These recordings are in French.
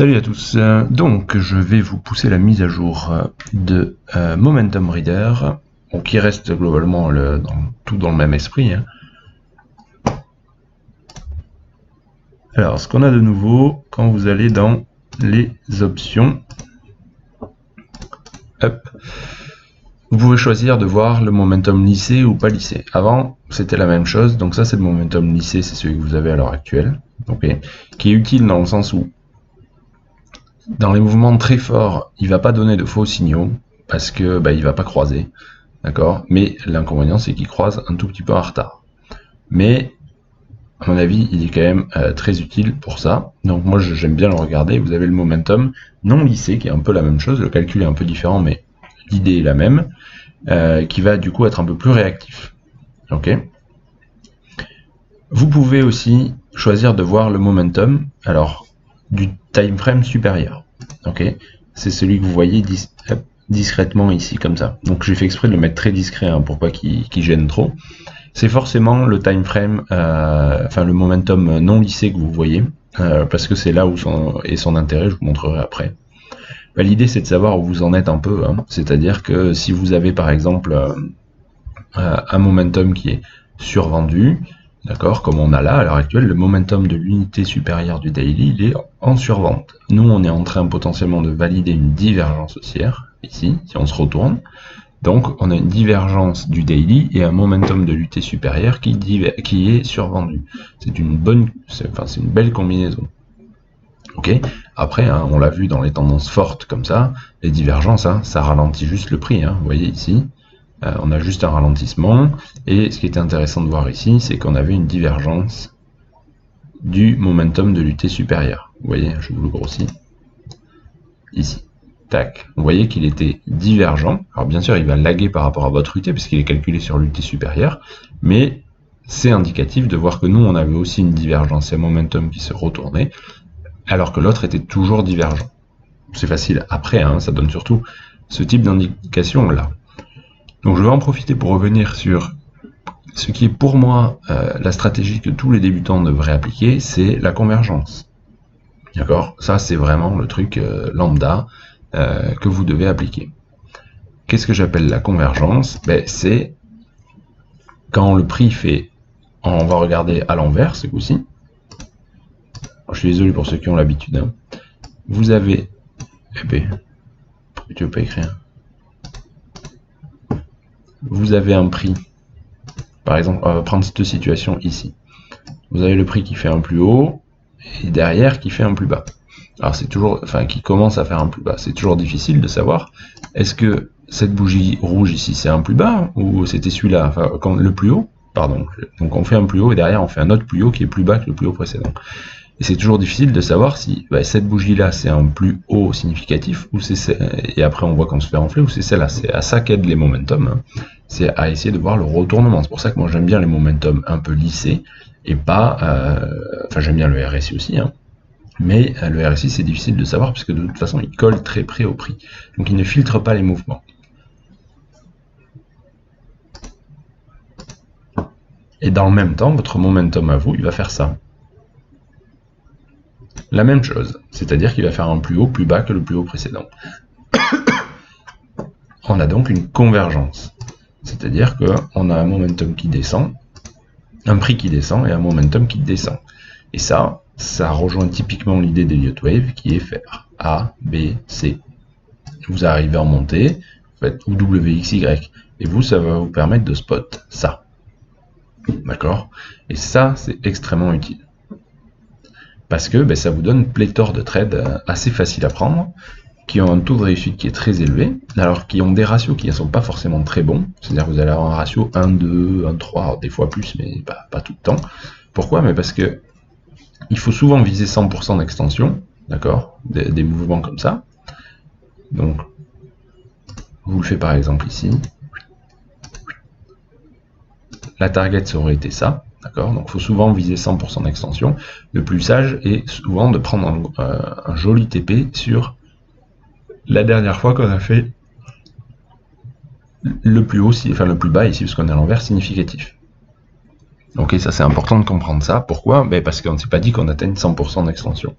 Salut à tous, donc je vais vous pousser la mise à jour de Momentum Reader, qui reste globalement tout dans le même esprit. Alors ce qu'on a de nouveau, quand vous allez dans les options, hop, vous pouvez choisir de voir le momentum lissé ou pas lissé. Avant c'était la même chose, donc ça c'est le momentum lissé, c'est celui que vous avez à l'heure actuelle, qui est utile dans le sens où dans les mouvements très forts, il va pas donner de faux signaux parce que il va pas croiser, d'accord. Mais l'inconvénient c'est qu'il croise un tout petit peu en retard. Mais à mon avis, il est quand même très utile pour ça. Donc moi j'aime bien le regarder. Vous avez le momentum non lissé qui est un peu la même chose. Le calcul est un peu différent, mais l'idée est la même, qui va du coup être un peu plus réactif. Ok. Vous pouvez aussi choisir de voir le momentum. Alors du time frame supérieur. Ok, c'est celui que vous voyez discrètement ici comme ça. Donc j'ai fait exprès de le mettre très discret pour pas qu'il gêne trop. C'est forcément le time frame, le momentum non lissé que vous voyez, parce que c'est là où est son intérêt. Je vous montrerai après. L'idée c'est de savoir où vous en êtes un peu. C'est-à-dire que si vous avez par exemple un momentum qui est survendu, d'accord, comme on a là à l'heure actuelle, le momentum de l'unité supérieure du daily, il est en survente. Nous, on est en train potentiellement de valider une divergence haussière, ici, si on se retourne. Donc, on a une divergence du daily et un momentum de l'unité supérieure qui est survendu. C'est une belle combinaison. Ok. Après, on l'a vu dans les tendances fortes comme ça, les divergences, ça ralentit juste le prix. Vous voyez ici. On a juste un ralentissement, et ce qui était intéressant de voir ici, c'est qu'on avait une divergence du momentum de l'unité supérieure. Vous voyez, je vous le grossis, ici, tac. Vous voyez qu'il était divergent. Alors bien sûr, il va laguer par rapport à votre unité, puisqu'il est calculé sur l'unité supérieure, mais c'est indicatif de voir que nous, on avait aussi une divergence, et un momentum qui se retournait, alors que l'autre était toujours divergent. C'est facile après, ça donne surtout ce type d'indication-là. Donc je vais en profiter pour revenir sur ce qui est pour moi la stratégie que tous les débutants devraient appliquer, c'est la convergence. D'accord? Ça c'est vraiment le truc lambda que vous devez appliquer. Qu'est-ce que j'appelle la convergence? C'est quand le prix fait, on va regarder à l'envers ce coup-ci. Je suis désolé pour ceux qui ont l'habitude. Vous avez, pourquoi tu veux pas écrire? Vous avez un prix, par exemple, on va prendre cette situation ici. Vous avez le prix qui fait un plus haut, et derrière qui fait un plus bas. Alors c'est toujours, qui commence à faire un plus bas. C'est toujours difficile de savoir, est-ce que cette bougie rouge ici c'est un plus bas, ou c'était celui-là, le plus haut, pardon. Donc on fait un plus haut, et derrière on fait un autre plus haut qui est plus bas que le plus haut précédent. Et c'est toujours difficile de savoir si cette bougie-là c'est un plus haut significatif, ou et après on voit qu'on se fait enfler, ou c'est celle-là. C'est à ça qu'aident les momentum. C'est à essayer de voir le retournement. C'est pour ça que moi j'aime bien les momentum un peu lissés, et pas... j'aime bien le RSI aussi, mais le RSI c'est difficile de savoir, puisque de toute façon il colle très près au prix. Donc il ne filtre pas les mouvements. Et dans le même temps, votre momentum à vous, il va faire ça. La même chose, c'est-à-dire qu'il va faire un plus haut plus bas que le plus haut précédent. On a donc une convergence, c'est-à-dire qu'on a un momentum qui descend, un prix qui descend et un momentum qui descend. Et ça rejoint typiquement l'idée d'Elliott Wave qui est faire A, B, C. Vous arrivez en montée, vous faites ou W, X, Y, et vous, ça va vous permettre de spot ça. D'accord? Et ça, c'est extrêmement utile. Parce que ça vous donne pléthore de trades assez faciles à prendre, qui ont un taux de réussite qui est très élevé, alors qui ont des ratios qui ne sont pas forcément très bons. C'est-à-dire que vous allez avoir un ratio 1, 2, 1, 3, des fois plus, mais pas tout le temps. Pourquoi? Mais parce que il faut souvent viser 100% d'extension, d'accord, des mouvements comme ça. Donc, je vous le fais par exemple ici. La target ça aurait été ça. D'accord, donc il faut souvent viser 100% d'extension. Le plus sage est souvent de prendre un joli TP sur la dernière fois qu'on a fait le plus haut, le plus bas ici, parce qu'on est à l'envers, significatif. Ok, ça c'est important de comprendre ça. Pourquoi? Parce qu'on ne s'est pas dit qu'on atteigne 100% d'extension.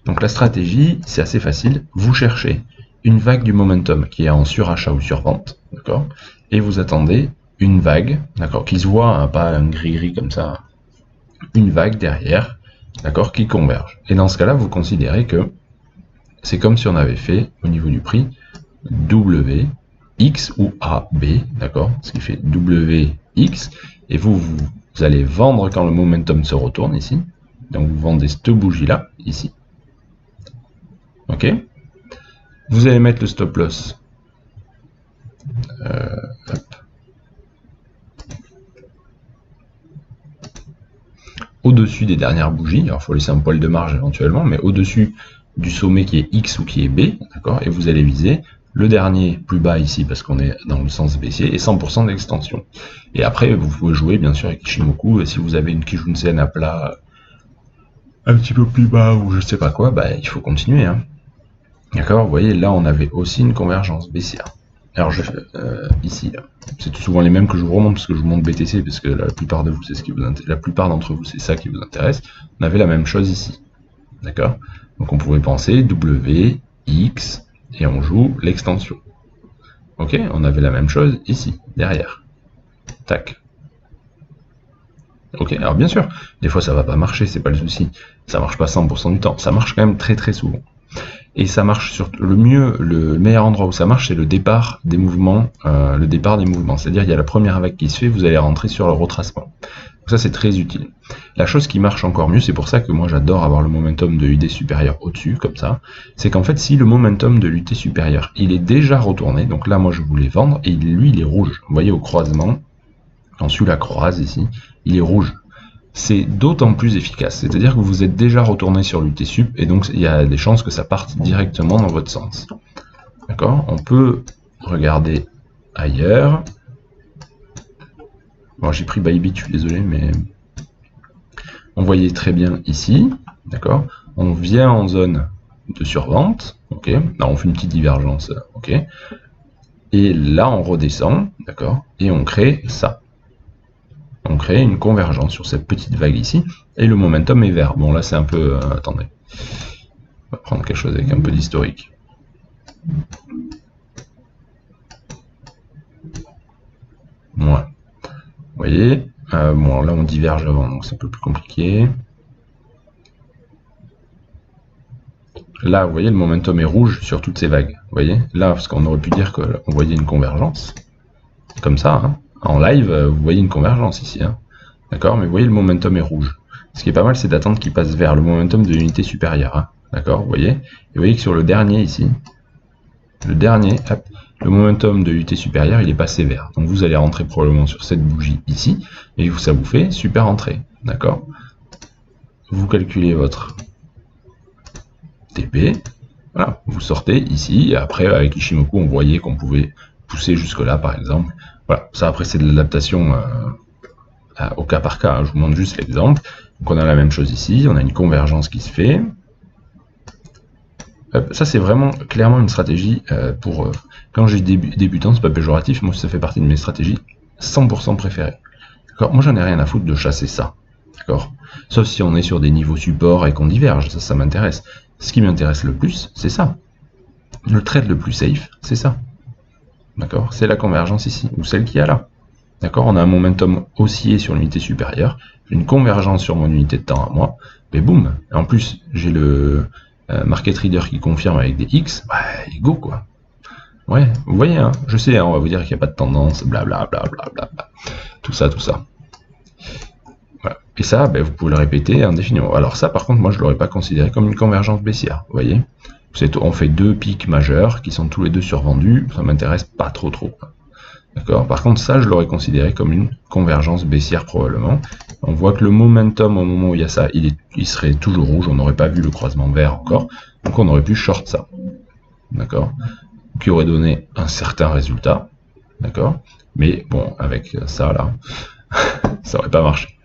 Donc la stratégie, c'est assez facile. Vous cherchez une vague du momentum qui est en surachat ou survente, d'accord, et vous attendez une vague, d'accord, qui se voit, hein, pas un gris-gris comme ça, une vague derrière, d'accord, qui converge. Et dans ce cas-là, vous considérez que c'est comme si on avait fait au niveau du prix W, X ou A, B, d'accord, ce qui fait W, X, et vous allez vendre quand le momentum se retourne ici, donc vous vendez cette bougie-là, ici, ok. Vous allez mettre le stop loss au-dessus des dernières bougies, alors il faut laisser un poil de marge éventuellement, mais au-dessus du sommet qui est X ou qui est B, d'accord, et vous allez viser le dernier plus bas ici parce qu'on est dans le sens baissier et 100% d'extension. Et après vous pouvez jouer bien sûr avec Ichimoku, et si vous avez une Kijun-sen à plat un petit peu plus bas ou je sais pas quoi, bah il faut continuer, hein. D'accord, vous voyez là on avait aussi une convergence baissière. Alors je fais ici, c'est souvent les mêmes que je vous remonte parce que je vous montre BTC parce que la plupart de vous c'est ce qui vous intéresse, la plupart d'entre vous c'est ça qui vous intéresse. On avait la même chose ici, d'accord. Donc on pourrait penser W, X et on joue l'extension. Ok, on avait la même chose ici derrière. Tac. Ok, alors bien sûr, des fois ça va pas marcher, c'est pas le souci. Ça marche pas 100% du temps, ça marche quand même très souvent. Et ça marche sur le meilleur endroit où ça marche, c'est le départ des mouvements, C'est-à-dire il y a la première vague qui se fait, vous allez rentrer sur le retracement. Donc ça c'est très utile. La chose qui marche encore mieux, c'est pour ça que moi j'adore avoir le momentum de UD supérieur au-dessus, comme ça, c'est qu'en fait si le momentum de l'UT supérieur, il est déjà retourné, donc là moi je voulais vendre, et lui il est rouge. Vous voyez au croisement, quand celui-là croise ici, il est rouge. C'est d'autant plus efficace, c'est-à-dire que vous êtes déjà retourné sur l'UT sup, et donc il y a des chances que ça parte directement dans votre sens. D'accord? On peut regarder ailleurs. Bon, j'ai pris Bybit, je suis désolé, mais on voyait très bien ici, d'accord? On vient en zone de survente, ok? Là, on fait une petite divergence, ok? Et là, on redescend, d'accord? Et on crée ça. On crée une convergence sur cette petite vague ici, et le momentum est vert. Bon, là, c'est un peu... attendez. On va prendre quelque chose avec un peu d'historique. Moins. Vous voyez, bon, là, on diverge avant, donc c'est un peu plus compliqué. Là, vous voyez, le momentum est rouge sur toutes ces vagues. Vous voyez, là, parce qu'on aurait pu dire qu'on voyait une convergence. Comme ça, hein. En live, vous voyez une convergence ici, hein. D'accord, mais vous voyez, le momentum est rouge. Ce qui est pas mal, c'est d'attendre qu'il passe vers le momentum de l'unité supérieure, hein. D'accord, vous voyez. Et vous voyez que sur le dernier ici, hop, le momentum de l'unité supérieure, il est passé vert. Donc vous allez rentrer probablement sur cette bougie ici, et ça vous fait super entrée. D'accord. Vous calculez votre TP, voilà, vous sortez ici, et après avec Ichimoku on voyait qu'on pouvait pousser jusque là par exemple. Voilà, ça après c'est de l'adaptation au cas par cas, hein. Je vous montre juste l'exemple. Donc on a la même chose ici, on a une convergence qui se fait. Ça c'est vraiment clairement une stratégie pour... quand j'ai débutant, c'est pas péjoratif, moi ça fait partie de mes stratégies 100% préférées. Moi j'en ai rien à foutre de chasser ça. D'accord. Sauf si on est sur des niveaux support et qu'on diverge, ça m'intéresse. Ce qui m'intéresse le plus, c'est ça. Le trade le plus safe, c'est ça. D'accord. C'est la convergence ici, ou celle qu'il y a là. D'accord. On a un momentum haussier sur l'unité supérieure, une convergence sur mon unité de temps à moi, et boum. En plus, j'ai le market reader qui confirme avec des X, ouais, go quoi. Ouais, vous voyez, hein, je sais, hein, on va vous dire qu'il n'y a pas de tendance, blablabla, tout ça. Voilà. Et ça, ben, vous pouvez le répéter indéfiniment. Alors ça, par contre, moi, je ne l'aurais pas considéré comme une convergence baissière, vous voyez. On fait deux pics majeurs qui sont tous les deux survendus, ça m'intéresse pas trop. D'accord. Par contre, ça, je l'aurais considéré comme une convergence baissière probablement. On voit que le momentum, au moment où il y a ça, il serait toujours rouge, on n'aurait pas vu le croisement vert encore, donc on aurait pu short ça. D'accord. Qui aurait donné un certain résultat. D'accord. Mais bon, avec ça, là, ça aurait pas marché.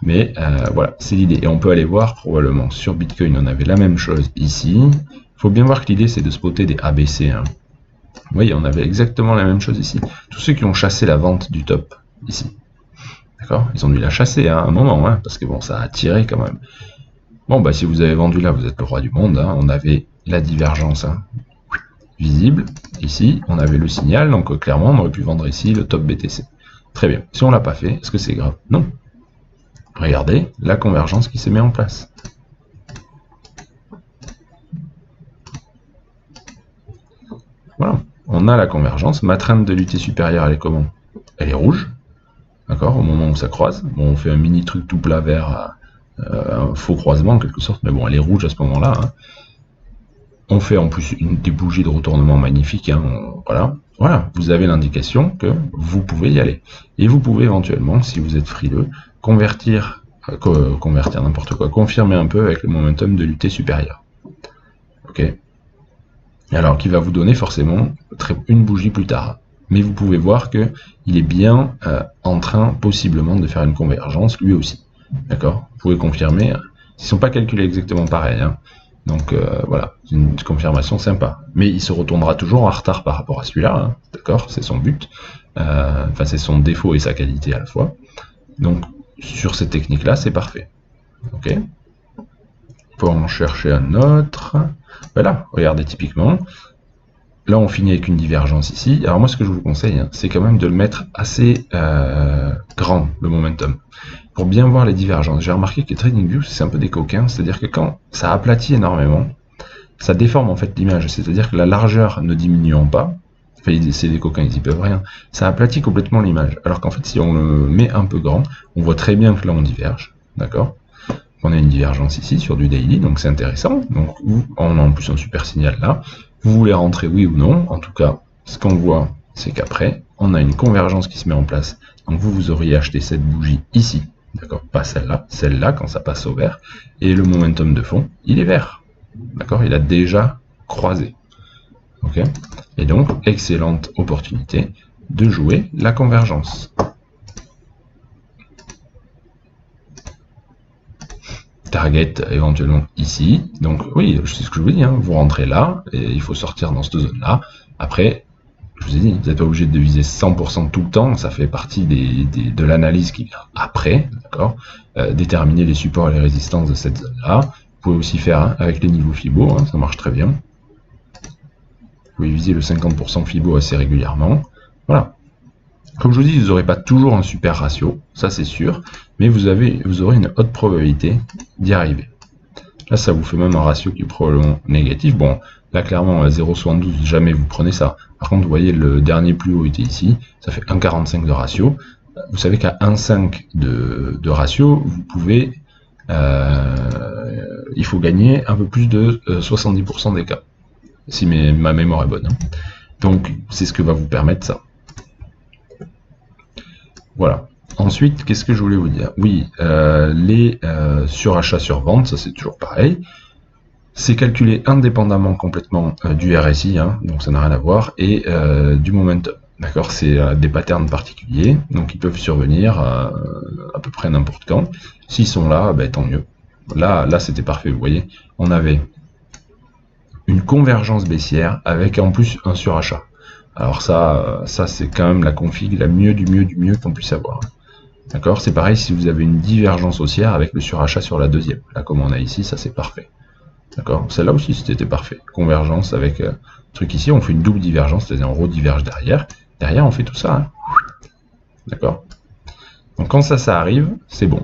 Mais voilà, c'est l'idée. Et on peut aller voir probablement sur Bitcoin, on avait la même chose ici. Il faut bien voir que l'idée c'est de spotter des ABC. Hein. Vous voyez, on avait exactement la même chose ici. Tous ceux qui ont chassé la vente du top ici. D'accord. Ils ont dû la chasser à un moment, hein, parce que bon, ça a tiré quand même. Bon, bah si vous avez vendu là, vous êtes le roi du monde. Hein. On avait la divergence hein, visible. Ici, on avait le signal. Donc clairement, on aurait pu vendre ici le top BTC. Très bien. Si on l'a pas fait, est-ce que c'est grave? Non. Regardez la convergence qui se met en place. Voilà. On a la convergence. Ma traîne de l'unité supérieure, elle est comment? Elle est rouge. D'accord? Au moment où ça croise. Bon, on fait un mini truc tout plat vert, un faux croisement en quelque sorte. Mais bon, elle est rouge à ce moment-là. Hein. On fait en plus des bougies de retournement magnifiques. Hein. Voilà, vous avez l'indication que vous pouvez y aller. Et vous pouvez éventuellement, si vous êtes frileux, convertir n'importe quoi, confirmer un peu avec le momentum de l'unité supérieure. Ok. Alors, qui va vous donner forcément une bougie plus tard. Mais vous pouvez voir que il est bien en train, possiblement, de faire une convergence, lui aussi. D'accord? Vous pouvez confirmer. Ils ne sont pas calculés exactement pareil. Hein. Donc voilà, c'est une confirmation sympa. Mais il se retournera toujours en retard par rapport à celui-là. Hein. D'accord? C'est son but. Enfin, c'est son défaut et sa qualité à la fois. Donc, sur cette technique-là, c'est parfait. Ok? Pour en chercher un autre. Voilà, regardez typiquement. Là, on finit avec une divergence ici. Alors moi, ce que je vous conseille, hein, c'est quand même de le mettre assez grand, le momentum, pour bien voir les divergences. J'ai remarqué que TradingView, c'est un peu des coquins, c'est-à-dire que quand ça aplatit énormément, ça déforme en fait l'image, c'est-à-dire que la largeur ne diminuant pas, enfin, c'est des coquins, ils y peuvent rien, ça aplatit complètement l'image. Alors qu'en fait, si on le met un peu grand, on voit très bien que là, on diverge, d'accord? On a une divergence ici sur du daily, donc c'est intéressant. Donc on a en plus un super signal là. Vous voulez rentrer oui ou non? En tout cas, ce qu'on voit, c'est qu'après, on a une convergence qui se met en place. Donc vous auriez acheté cette bougie ici, d'accord? Pas celle-là, celle-là quand ça passe au vert. Et le momentum de fond, il est vert, d'accord? Il a déjà croisé. Ok? Et donc, excellente opportunité de jouer la convergence. Target éventuellement ici. Donc oui, c'est ce que je vous dis, hein, vous rentrez là, et il faut sortir dans cette zone-là. Après, je vous ai dit, vous n'êtes pas obligé de viser 100% tout le temps, ça fait partie de l'analyse qui vient après, d'accord. Déterminer les supports et les résistances de cette zone-là. Vous pouvez aussi faire hein, avec les niveaux Fibo, hein, ça marche très bien. Vous pouvez viser le 50% Fibo assez régulièrement. Voilà. Comme je vous dis, vous n'aurez pas toujours un super ratio, ça c'est sûr, mais vous aurez une haute probabilité d'y arriver. Là, ça vous fait même un ratio qui est probablement négatif. Bon, là, clairement, à 0,72, jamais vous prenez ça. Par contre, vous voyez, le dernier plus haut était ici, ça fait 1,45 de ratio. Vous savez qu'à 1,5 de ratio, vous pouvez... il faut gagner un peu plus de 70% des cas, si ma mémoire est bonne. Hein. Donc, c'est ce que va vous permettre ça. Voilà. Ensuite, qu'est-ce que je voulais vous dire? Oui, les surachats sur vente, ça c'est toujours pareil. C'est calculé indépendamment complètement du RSI, hein, donc ça n'a rien à voir, et du momentum. D'accord? C'est des patterns particuliers, donc ils peuvent survenir à peu près n'importe quand. S'ils sont là, ben, tant mieux. Là c'était parfait, vous voyez. On avait une convergence baissière avec en plus un surachat. Alors ça c'est quand même la config la mieux du mieux qu'on puisse avoir. D'accord? C'est pareil si vous avez une divergence haussière avec le surachat sur la deuxième. Là, comme on a ici, ça c'est parfait. D'accord? Celle-là aussi, c'était parfait. Convergence avec truc ici, on fait une double divergence, c'est-à-dire on rediverge derrière. Derrière, on fait tout ça. Hein. D'accord? Donc quand ça arrive, c'est bon.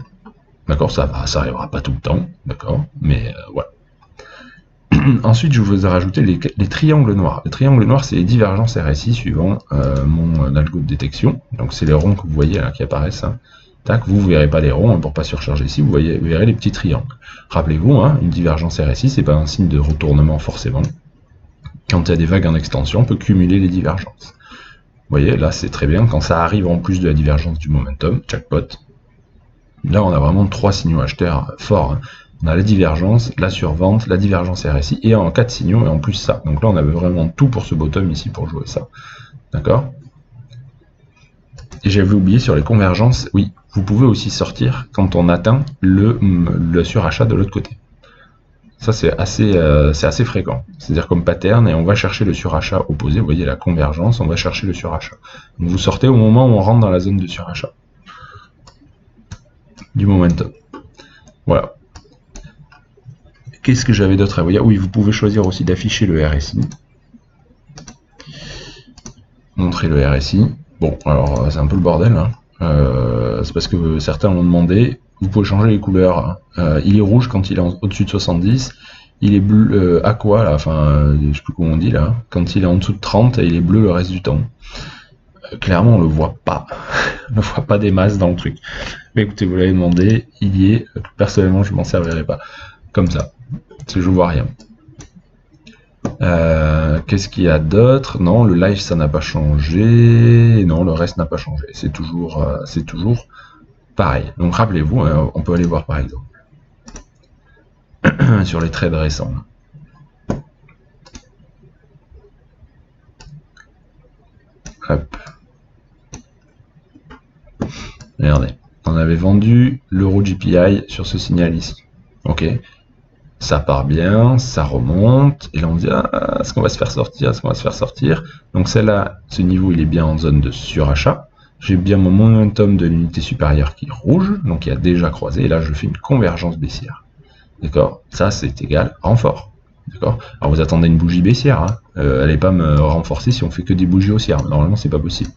D'accord? Ça arrivera pas tout le temps. D'accord? Mais voilà. Ensuite, je vous ai rajouté les triangles noirs. Les triangles noirs, c'est les divergences RSI suivant mon algo de détection. Donc, c'est les ronds que vous voyez là qui apparaissent. Hein. Tac, vous ne verrez pas les ronds hein, pour pas surcharger ici. Vous verrez les petits triangles. Rappelez-vous, hein, une divergence RSI, c'est pas un signe de retournement forcément. Quand il y a des vagues en extension, on peut cumuler les divergences. Vous voyez, là, c'est très bien. Quand ça arrive en plus de la divergence du momentum, jackpot. Là, on a vraiment 3 signaux acheteurs forts. Hein. On a la divergence, la survente, la divergence RSI, et en 4 signaux, et en plus ça. Donc là, on avait vraiment tout pour ce bottom ici, pour jouer ça. D'accord? Et j'avais oublié sur les convergences, oui, vous pouvez aussi sortir quand on atteint le surachat de l'autre côté. Ça, c'est assez fréquent. C'est-à-dire comme pattern, et on va chercher le surachat opposé. Vous voyez la convergence, on va chercher le surachat. Donc vous sortez au moment où on rentre dans la zone de surachat du momentum. Voilà. Qu'est-ce que j'avais d'autre à vous dire? Oui, vous pouvez choisir aussi d'afficher le RSI. Montrer le RSI. Bon, alors c'est un peu le bordel, hein. C'est parce que certains m'ont demandé. Vous pouvez changer les couleurs. Il est rouge quand il est au-dessus de 70. Il est bleu, aqua, là, enfin, je sais plus comment on dit là. Quand il est en dessous de 30, il est bleu le reste du temps. Clairement, on le voit pas. On ne voit pas des masses dans le truc. Mais écoutez, vous l'avez demandé, il y est. Personnellement, je m'en servirai pas. Comme ça. Parce que je vois rien. Qu'est-ce qu'il y a d'autre? Non, le live ça n'a pas changé. Non, le reste n'a pas changé. C'est toujours pareil. Donc rappelez-vous, on peut aller voir par exemple sur les trades récents. Hop. Regardez, on avait vendu l'euro GPI sur ce signal ici. Ok. Ça part bien, ça remonte, et là on dit ah, est-ce qu'on va se faire sortir, est-ce qu'on va se faire sortir? Donc celle-là, ce niveau il est bien en zone de surachat. J'ai bien mon momentum de l'unité supérieure qui est rouge, donc il a déjà croisé, et là je fais une convergence baissière. D'accord? Ça c'est égal renfort. D'accord? Alors vous attendez une bougie baissière, hein. Allez pas me renforcer si on fait que des bougies haussières. Normalement c'est pas possible.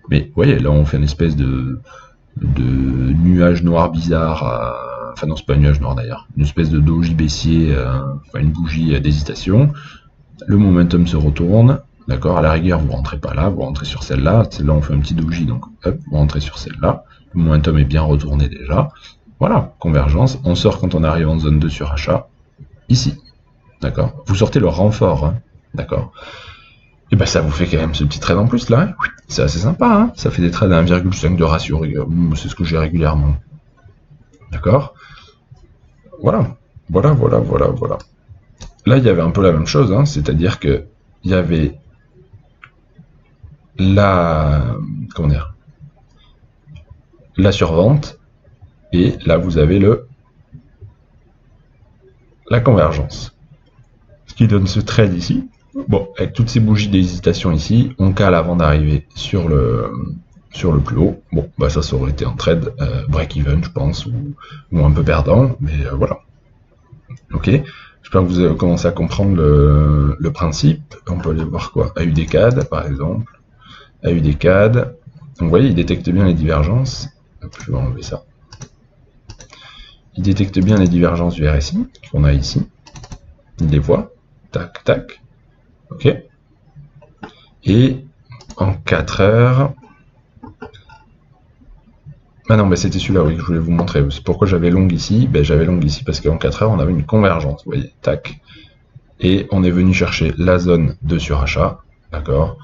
Mais vous voyez, là on fait une espèce de nuage noir bizarre. Enfin non, c'est pas un nuage noir d'ailleurs, une espèce de doji baissier, enfin une bougie d'hésitation. Le momentum se retourne, d'accord, à la rigueur vous rentrez pas là, vous rentrez sur celle-là, celle-là on fait un petit doji, donc hop, vous rentrez sur celle-là, le momentum est bien retourné déjà, voilà, convergence, on sort quand on arrive en zone de surachat, ici, d'accord, vous sortez le renfort, hein, d'accord, et ben ça vous fait quand même ce petit trade en plus là, hein. C'est assez sympa, hein, ça fait des trades à 1,5 de ratio, c'est ce que j'ai régulièrement. D'accord? Voilà. Voilà. Là, il y avait un peu la même chose, hein, c'est-à-dire que il y avait la survente, et là vous avez la convergence. Ce qui donne ce trade ici. Bon, avec toutes ces bougies d'hésitation ici, on cale avant d'arriver sur le plus haut. Bon, bah ça aurait été un trade break-even, je pense, ou un peu perdant, mais voilà. Ok, j'espère que vous avez commencé à comprendre le principe. On peut aller voir quoi? AUDCAD, par exemple. AUDCAD. Donc vous voyez, il détecte bien les divergences. Hop, je vais enlever ça. Il détecte bien les divergences du RSI qu'on a ici. Il les voit. Tac, tac. Ok. Et en 4 heures... Ah non, mais c'était celui-là, oui, que je voulais vous montrer. C'est pourquoi j'avais long ici. Ben, j'avais long ici parce qu'en 4 heures, on avait une convergence, vous voyez, tac. Et on est venu chercher la zone de surachat, d'accord.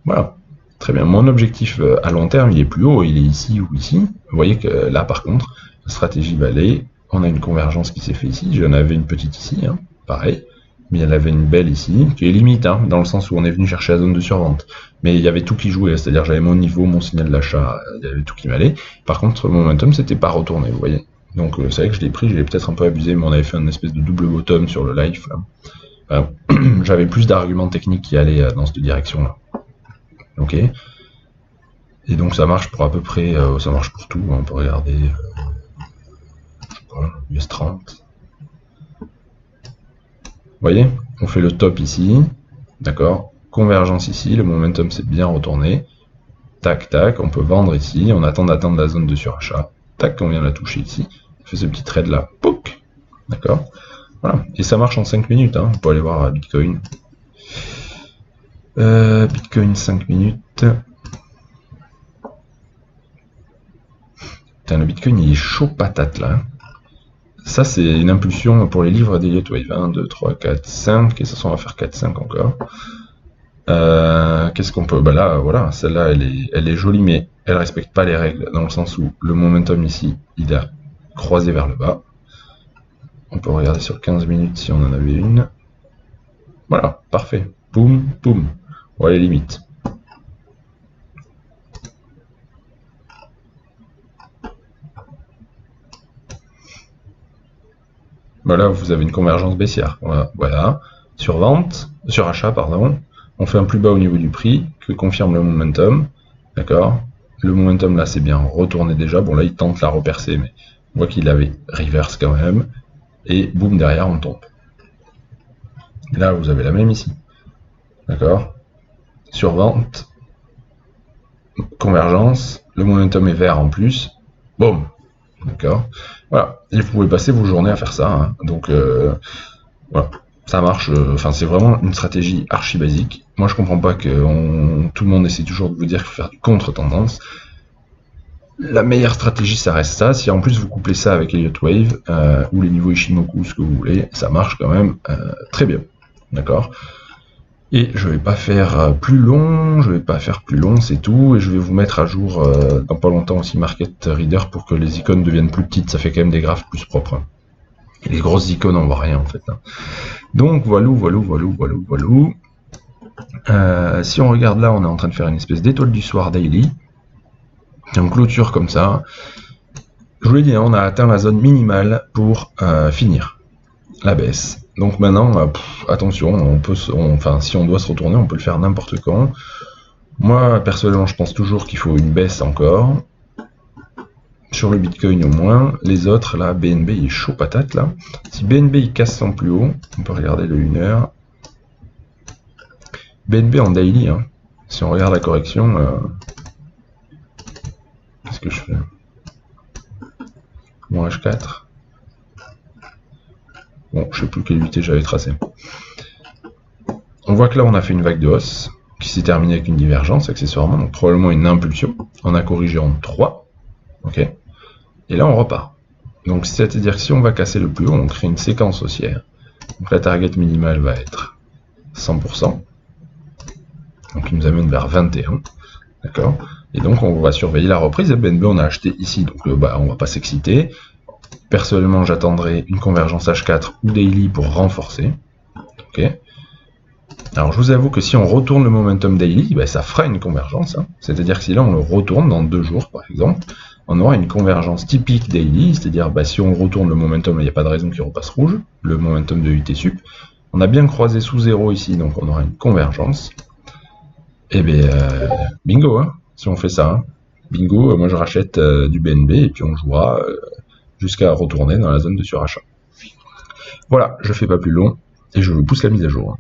Voilà, très bien. Mon objectif à long terme, il est plus haut, il est ici ou ici. Vous voyez que là, par contre, la stratégie va aller. On a une convergence qui s'est fait ici. J'en avais une petite ici, hein, pareil. Mais il y en avait une belle ici, qui est limite, hein, dans le sens où on est venu chercher la zone de survente. Mais il y avait tout qui jouait, c'est-à-dire j'avais mon niveau, mon signal d'achat, il y avait tout qui m'allait. Par contre, le momentum, c'était pas retourné, vous voyez. Donc c'est vrai que je l'ai pris, je l'ai peut-être un peu abusé, mais on avait fait une espèce de double bottom sur le live. Enfin, j'avais plus d'arguments techniques qui allaient dans cette direction-là. Ok. Et donc ça marche pour à peu près, ça marche pour tout, hein, on peut regarder, je sais pas, US 30. Vous voyez, on fait le top ici, d'accord, convergence ici, le momentum s'est bien retourné, tac tac, on peut vendre ici, on attend d'atteindre la zone de surachat, tac, on vient la toucher ici, on fait ce petit trade là, pouc, d'accord, voilà, et ça marche en 5 minutes, hein. On peut aller voir Bitcoin. Bitcoin 5 minutes. Putain, le Bitcoin il est chaud patate là. Ça, c'est une impulsion pour les livres d'Elliott Wave. 1, 2, 3, 4, 5. Et ça, on va faire 4, 5 encore. Qu'est-ce qu'on peut... Bah là, voilà, celle-là, elle est jolie, mais elle respecte pas les règles, dans le sens où le momentum ici, il a croisé vers le bas. On peut regarder sur 15 minutes si on en avait une. Voilà, parfait. Boum, boum. Voilà les limites. Voilà, vous avez une convergence baissière. Voilà. Surachat, pardon. On fait un plus bas au niveau du prix que confirme le momentum. D'accord. Le momentum là, c'est bien retourné déjà. Bon, là, il tente la repercer, mais on voit qu'il avait reverse quand même. et boum, derrière, on tombe. Là, vous avez la même ici. D'accord? Survente, convergence, le momentum est vert en plus, boum. D'accord? Voilà. Et vous pouvez passer vos journées à faire ça. Hein. Donc, voilà. Ça marche, enfin c'est vraiment une stratégie archi basique. Moi je comprends pas que tout le monde essaie toujours de vous dire qu'il faut faire du contre-tendance. La meilleure stratégie ça reste ça. Si en plus vous couplez ça avec Elliott Wave ou les niveaux Ishimoku, ce que vous voulez, ça marche quand même très bien. D'accord? Et je vais pas faire plus long, c'est tout, et je vais vous mettre à jour dans pas longtemps aussi Market Reader pour que les icônes deviennent plus petites, ça fait quand même des graphes plus propres. Hein. Et les grosses icônes on voit rien en fait. Hein. Donc voilà. Si on regarde là, on est en train de faire une espèce d'étoile du soir daily. On clôture comme ça. Je vous l'ai dit, on a atteint la zone minimale pour finir la baisse. Donc maintenant, attention, si on doit se retourner, on peut le faire n'importe quand. Moi, personnellement, je pense toujours qu'il faut une baisse encore. Sur le Bitcoin au moins. Les autres, là, BNB, il est chaud patate, là. Si BNB, il casse son plus haut, on peut regarder le 1 heure. BNB en daily, hein. Si on regarde la correction, qu'est-ce que je fais? Mon H4. Bon, je sais plus quelle unité j'avais tracé. On voit que là, on a fait une vague de hausse qui s'est terminée avec une divergence, accessoirement, donc probablement une impulsion. On a corrigé en 3. Ok. Et là, on repart. Donc, c'est-à-dire que si on va casser le plus haut, on crée une séquence haussière. Donc, la target minimale va être 100%. Donc, il nous amène vers 21. D'accord? Et donc, on va surveiller la reprise. Et BNB, on a acheté ici. Donc, on va pas s'exciter. Personnellement, j'attendrai une convergence H4 ou daily pour renforcer. Ok? Alors, je vous avoue que si on retourne le momentum daily, ça fera une convergence. Hein. C'est-à-dire que si là, on le retourne dans 2 jours, par exemple, on aura une convergence typique daily, c'est-à-dire si on retourne le momentum, il n'y a pas de raison qu'il repasse rouge, le momentum de UTSUP. On a bien croisé sous 0 ici, donc on aura une convergence. Et bingo, hein, si on fait ça. Hein. Bingo, moi je rachète du BNB et puis on jouera jusqu'à retourner dans la zone de surachat. Voilà, je fais pas plus long et je vous pousse la mise à jour.